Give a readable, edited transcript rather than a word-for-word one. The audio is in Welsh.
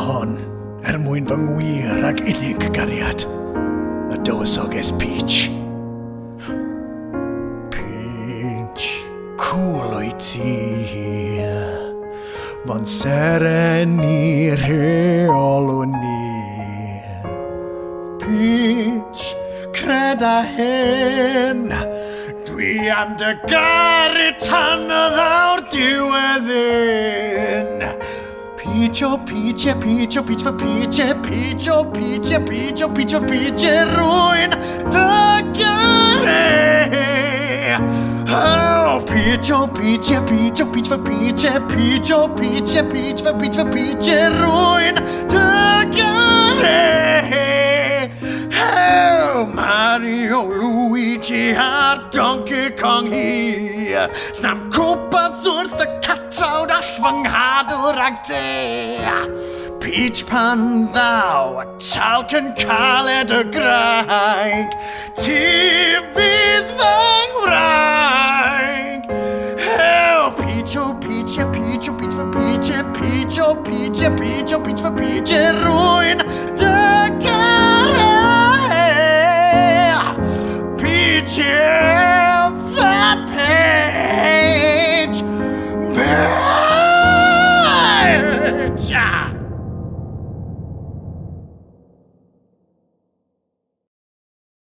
hon mwyn fy ngwir ag unig gariad, y dywysoges Peach. Peach, cwl o'i ti, fo'n seren i'r rheolw ni. Peach, cred a hen, dwi am dy garu tan y ddawr diweddyn. Peach, oh Peach, Peach, oh Peach for Peach, Peach, oh Peach, Peach, oh Peach for Peach, rwy'n dy garu. Oh Peach, oh Peach, Peach, oh Peach for Peach, Peach, oh Peach, Peach for Peach for Peach, rwy'n dy garu. Oh Mario, Luigi a'r Donkey Kong hi, snam cwpas wrth y catawd all fy nghadwr ag de. Peach pan ddaw, talc yn caled y graig, ti fydd fy ngwraig. Oh Peach, oh Peach, Peach, oh Peach for Peach, Peach, oh Peach, Peach, oh Peach for Peach, rwy'n dy